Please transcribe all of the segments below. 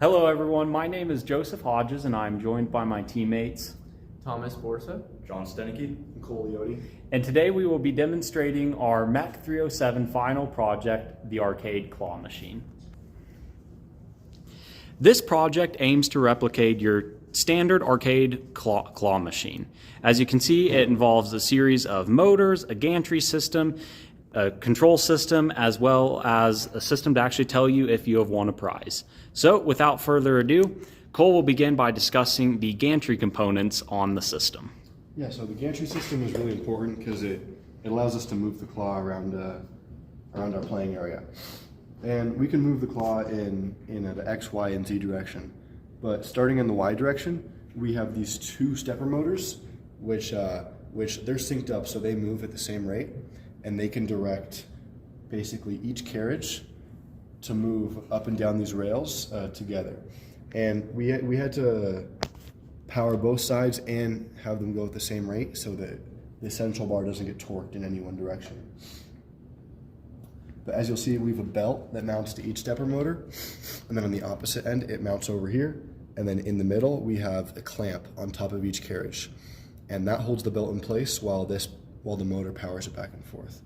Hello everyone, my name is Joseph Hodges and I'm joined by my teammates Thomas Borsa, Jon Stienike, and Leone. and today we will be demonstrating our Mack 307 final project, the arcade claw machine. This project aims to replicate your standard arcade claw machine. As you can see, it involves a series of motors, a gantry system, a control system, as well as a system to actually tell you if you have won a prize. So without further ado, Cole will begin by discussing the gantry components on the system. Yeah, so the gantry system is really important because it allows us to move the claw around our playing area. And we can move the claw in the X, Y, and Z direction. But starting in the Y direction, we have these two stepper motors, which they're synced up so they move at the same rate, and they can direct basically each carriage to move up and down these rails together. And we had to power both sides and have them go at the same rate so that the central bar doesn't get torqued in any one direction. But as you'll see, we have a belt that mounts to each stepper motor, and then on the opposite end, it mounts over here. And then in the middle, we have a clamp on top of each carriage. And that holds the belt in place while the motor powers it back and forth.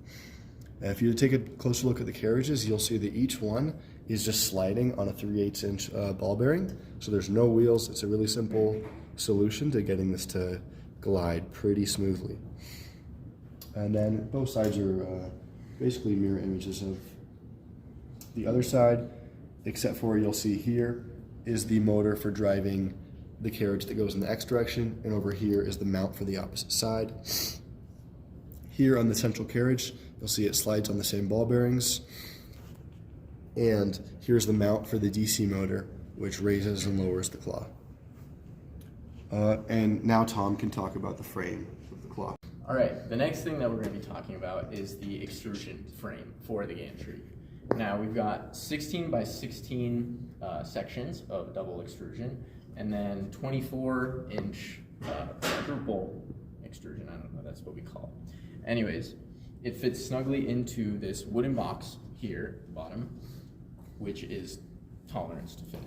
And if you take a closer look at the carriages, you'll see that each one is just sliding on a 3/8 inch ball bearing. So there's no wheels. It's a really simple solution to getting this to glide pretty smoothly. And then both sides are basically mirror images of the other side, except for you'll see here is the motor for driving the carriage that goes in the X direction, and over here is the mount for the opposite side. Here on the central carriage, you'll see it slides on the same ball bearings. And here's the mount for the DC motor, which raises and lowers the claw. And now Tom can talk about the frame of the claw. All right, the next thing that we're going to be talking about is the extrusion frame for the gantry. Now we've got 16 by 16 sections of double extrusion, and then 24-inch quadruple extrusion. I don't know, that's what we call it. Anyways, it fits snugly into this wooden box here at the bottom, which is tolerance to fit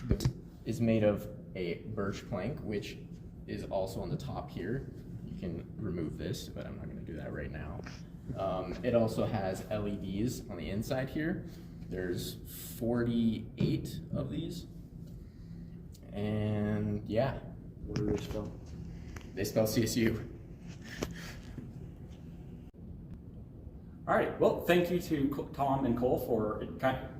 it. Is made of a birch plank, which is also on the top here. You can remove this, but I'm not going to do that right now. It also has LEDs on the inside here. There's 48 of these. And yeah. What do they spell? They spell CSU. All right, well, thank you to Tom and Cole for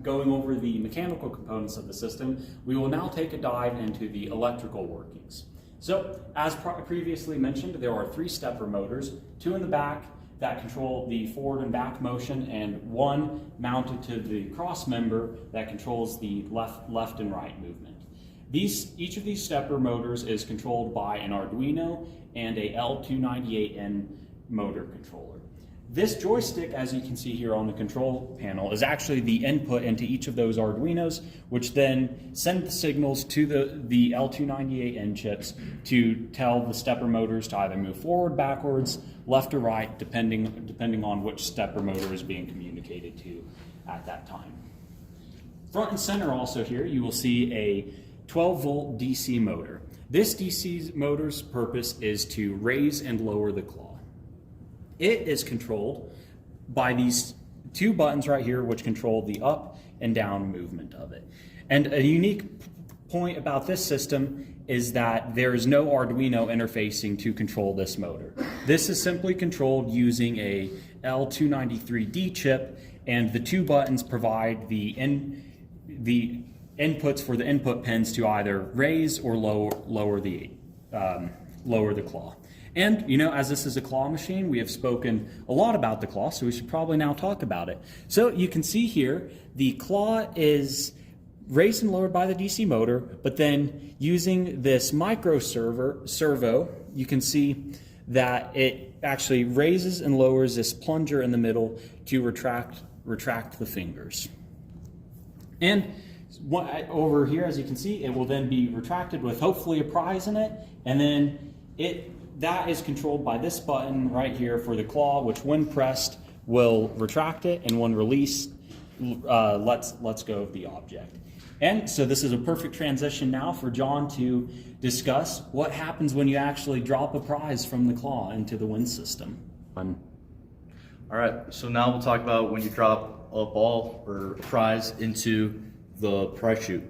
going over the mechanical components of the system. We will now take a dive into the electrical workings. So, as previously mentioned, there are 3 stepper motors, 2 in the back that control the forward and back motion, and 1 mounted to the cross member that controls the left and right movement. Each of these stepper motors is controlled by an Arduino and a L298N motor controller. This joystick, as you can see here on the control panel, is actually the input into each of those Arduinos, which then send the signals to the L298N chips to tell the stepper motors to either move forward, backwards, left or right, depending on which stepper motor is being communicated to at that time. Front and center also here, you will see a 12-volt DC motor. This DC motor's purpose is to raise and lower the claw. It is controlled by these 2 buttons right here, which control the up and down movement of it. And a unique point about this system is that there is no Arduino interfacing to control this motor. This is simply controlled using a L293D chip, and the 2 buttons provide the inputs for the input pins to either raise or lower the claw. And, you know, as this is a claw machine, we have spoken a lot about the claw, so we should probably now talk about it. So you can see here, the claw is raised and lowered by the DC motor, but then using this micro servo, you can see that it actually raises and lowers this plunger in the middle to retract the fingers. And over here, as you can see, it will then be retracted with hopefully a prize in it, and then that is controlled by this button right here for the claw, which when pressed will retract it, and when released lets go of the object. And so this is a perfect transition now for Jon to discuss what happens when you actually drop a prize from the claw into the win system. All right, so now we'll talk about when you drop a ball or a prize into the prize chute.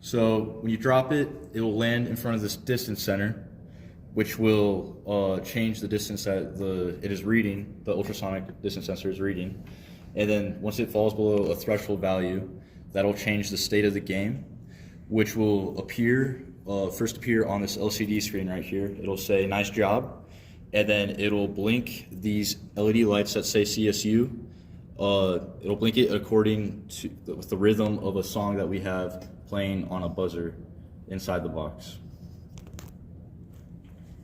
So when you drop it, it will land in front of this distance center, which will change the distance that it is reading, the ultrasonic distance sensor is reading. And then once it falls below a threshold value, that'll change the state of the game, which will first appear on this LCD screen right here. It'll say, nice job. And then it'll blink these LED lights that say CSU. It'll blink it according to with the rhythm of a song that we have playing on a buzzer inside the box.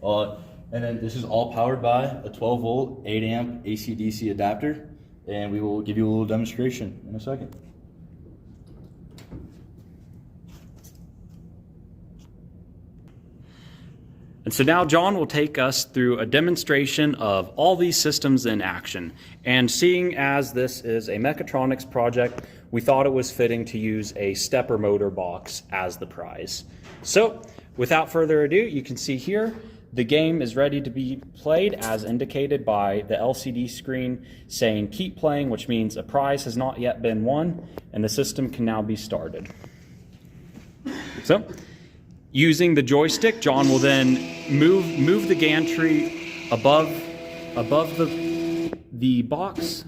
And then this is all powered by a 12 volt, 8 amp AC/DC adapter. And we will give you a little demonstration in a second. And so now Jon will take us through a demonstration of all these systems in action. And seeing as this is a mechatronics project, we thought it was fitting to use a stepper motor box as the prize. So without further ado, you can see here, the game is ready to be played as indicated by the LCD screen saying keep playing, which means a prize has not yet been won, and the system can now be started. So, using the joystick, Jon will then move the gantry above the box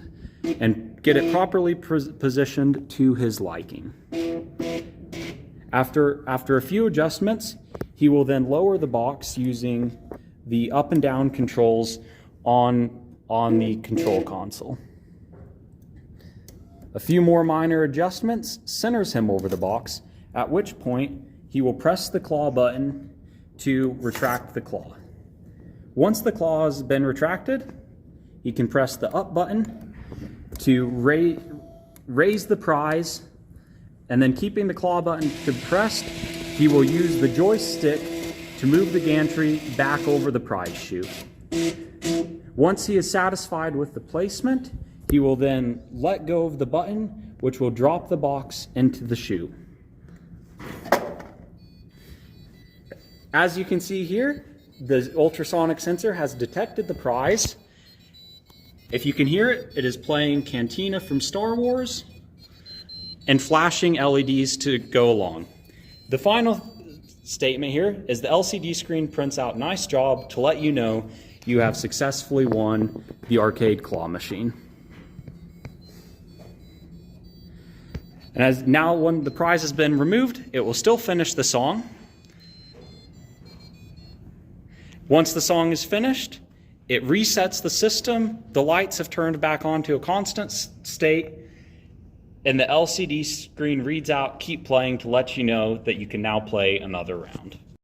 and get it properly positioned to his liking. After a few adjustments, he will then lower the box using the up and down controls on the control console. A few more minor adjustments centers him over the box, at which point he will press the claw button to retract the claw. Once the claw has been retracted, he can press the up button to raise the prize, and then keeping the claw button depressed, he will use the joystick to move the gantry back over the prize chute. Once he is satisfied with the placement, he will then let go of the button, which will drop the box into the chute. As you can see here, the ultrasonic sensor has detected the prize. If you can hear it, it is playing Cantina from Star Wars and flashing LEDs to go along. The final statement here is the LCD screen prints out "nice job" to let you know you have successfully won the arcade claw machine. And as now when the prize has been removed, it will still finish the song. Once the song is finished, it resets the system, the lights have turned back on to a constant state, and the LCD screen reads out "keep playing" to let you know that you can now play another round.